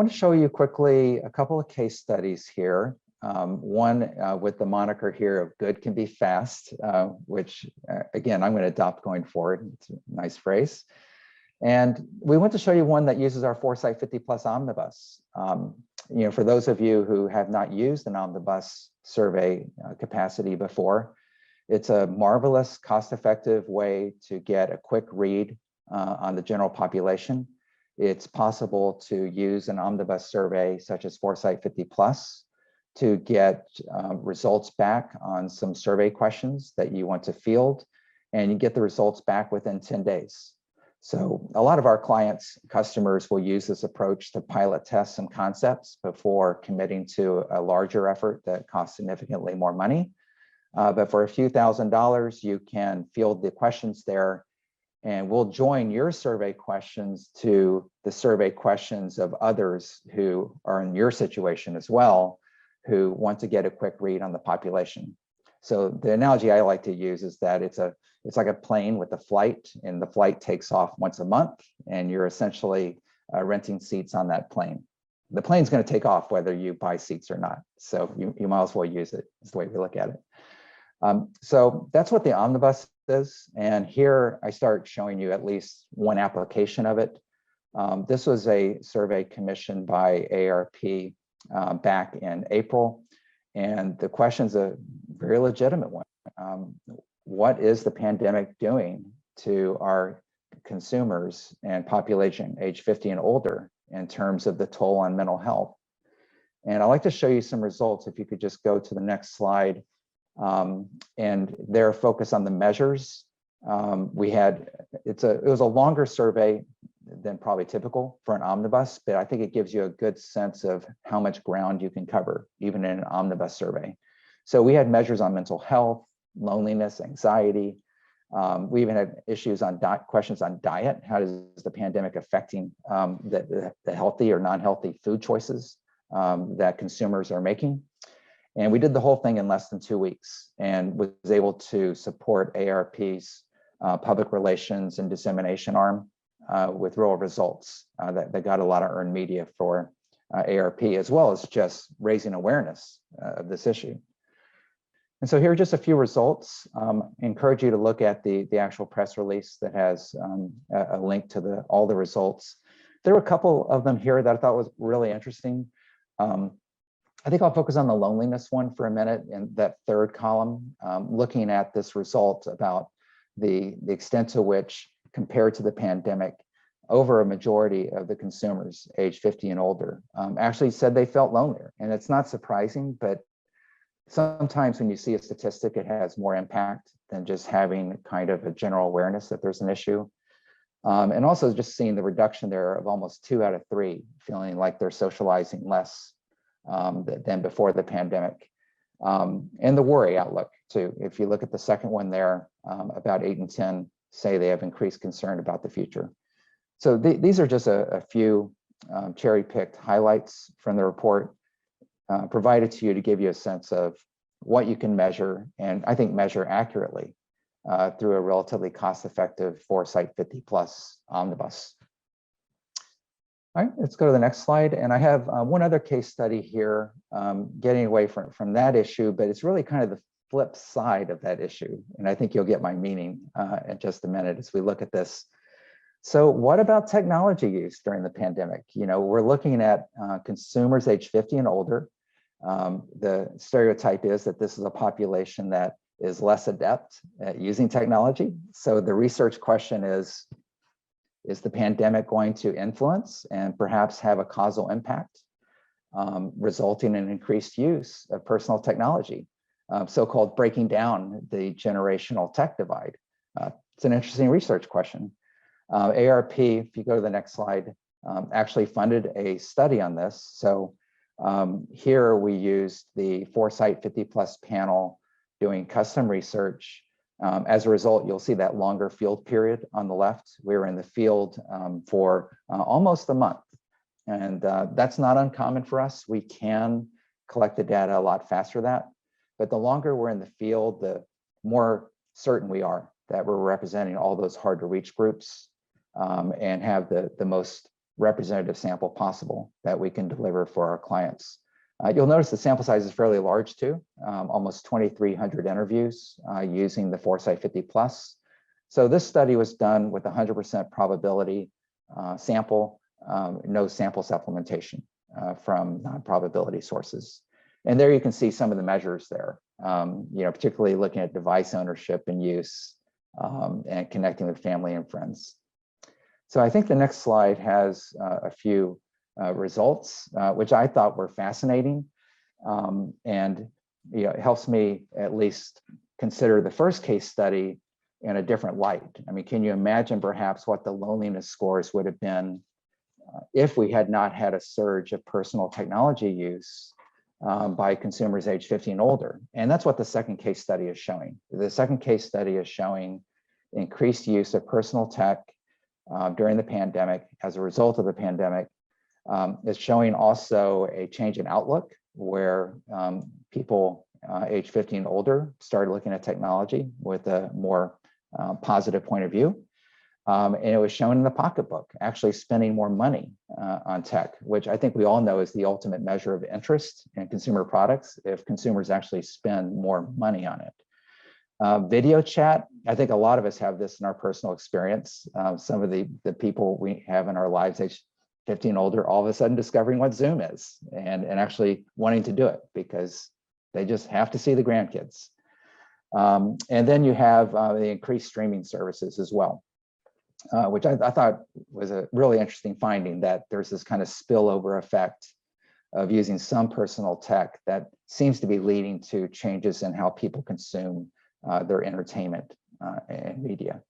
want to show you quickly a couple of case studies here. One with the moniker here of good can be fast, which again, I'm going to adopt going forward. It's a nice phrase. And we want to show you one that uses our Foresight 50 Plus Omnibus. For those of you who have not used an omnibus survey capacity before, it's a marvelous, cost-effective way to get a quick read on the general population. It's possible to use an omnibus survey such as Foresight 50 Plus to get results back on some survey questions that you want to field, and you get the results back within 10 days. So a lot of our customers will use this approach to pilot test some concepts before committing to a larger effort that costs significantly more money. But for a few $1,000s, you can field the questions there, and we'll join your survey questions to the survey questions of others who are in your situation as well, who want to get a quick read on the population. So the analogy I like to use is that it's like a plane with a flight, and the flight takes off once a month, and you're essentially renting seats on that plane. The plane's going to take off whether you buy seats or not. So you might as well use it, is the way we look at it. So that's what the omnibus is. And here I start showing you at least one application of it. This was a survey commissioned by AARP back in April. And the question's a very legitimate one. What is the pandemic doing to our consumers and population age 50 and older in terms of the toll on mental health? And I'd like to show you some results. If you could just go to the next slide. And they're focused on the measures. It was a longer survey than probably typical for an omnibus, but I think it gives you a good sense of how much ground you can cover, even in an omnibus survey. So we had measures on mental health, loneliness, anxiety. We even had issues on questions on diet. How is the pandemic affecting the healthy or non-healthy food choices that consumers are making? And we did the whole thing in less than 2 weeks, and was able to support AARP's public relations and dissemination arm with real results that got a lot of earned media for AARP, as well as just raising awareness of this issue. And so here are just a few results. I encourage you to look at the actual press release that has a link to all the results. There were a couple of them here that I thought was really interesting. I think I'll focus on the loneliness one for a minute in that third column, looking at this result about the extent to which, compared to the pandemic, over a majority of the consumers age 50 and older actually said they felt lonelier. And it's not surprising, but sometimes when you see a statistic, it has more impact than just having kind of a general awareness that there's an issue. And also just seeing the reduction there of almost 2 out of 3 feeling like they're socializing less than before the pandemic. And the worry outlook too. If you look at the second one there, about 8 in 10 say they have increased concern about the future. So these are just a few cherry-picked highlights from the report provided to you to give you a sense of what you can measure, and I think measure accurately through a relatively cost-effective Foresight 50 Plus Omnibus. All right, let's go to the next slide. And I have one other case study here, getting away from that issue, but it's really kind of the flip side of that issue. And I think you'll get my meaning in just a minute as we look at this. So what about technology use during the pandemic? We're looking at consumers age 50 and older. The stereotype is that this is a population that is less adept at using technology. So the research question is the pandemic going to influence and perhaps have a causal impact, resulting in increased use of personal technology, so-called breaking down the generational tech divide? It's an interesting research question. AARP, if you go to the next slide, actually funded a study on this. So here we used the Foresight 50 Plus panel doing custom research. As a result, you'll see that longer field period on the left. We were in the field for almost a month. And that's not uncommon for us. We can collect the data a lot faster than that. But the longer we're in the field, the more certain we are that we're representing all those hard to reach groups and have the most representative sample possible that we can deliver for our clients. You'll notice the sample size is fairly large too, almost 2,300 interviews using the Foresight 50 Plus. So this study was done with 100% probability sample, no sample supplementation from non-probability sources. And there you can see some of the measures there, particularly looking at device ownership and use and connecting with family and friends. So I think the next slide has a few results, which I thought were fascinating. And it helps me at least consider the first case study in a different light. I mean, can you imagine perhaps what the loneliness scores would have been if we had not had a surge of personal technology use by consumers age 50 and older? And that's what the second case study is showing. The second case study is showing increased use of personal tech during the pandemic as a result of the pandemic. It's showing also a change in outlook where people age 50 and older started looking at technology with a more positive point of view. And it was shown in the pocketbook, actually spending more money on tech, which I think we all know is the ultimate measure of interest in consumer products, if consumers actually spend more money on it. Video chat, I think a lot of us have this in our personal experience. Some of the people we have in our lives age 50 and older, all of a sudden discovering what Zoom is and actually wanting to do it because they just have to see the grandkids. And then you have the increased streaming services as well, which I thought was a really interesting finding, that there's this kind of spillover effect of using some personal tech that seems to be leading to changes in how people consume their entertainment and media.